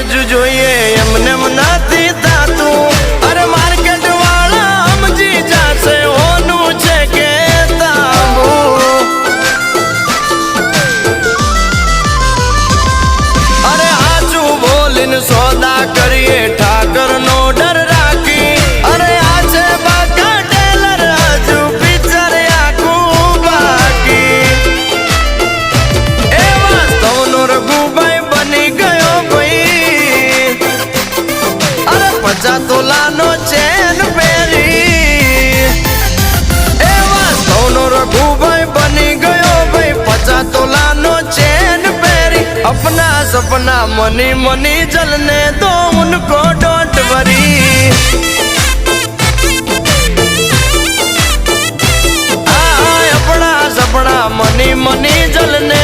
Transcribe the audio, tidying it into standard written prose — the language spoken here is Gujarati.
જ જોઈએ એમને નથી થાતું અરે માર્કેટ વાળા સમજી જાશે હોનું છે કે તાબું અરે આચું બોલીને સોદા કરીએ ઠાકર નો ડર રાખી અરે આ છે બાકા ટેલર હજુ પિક્ચર આખું બાકી એ વાસ્તવનો રઘુભાઈ બની ગયો ભાઈ અરે 50 તોલાનો ચેન પહેરી એ વાસ્તવનો રઘુભાઈ બની ગયો ભાઈ 50 તોલાનો ચેન પહેરી अपना सपना मनी मनी जलने दो उनको डोंट वरी अपना सपना मनी मनी जलने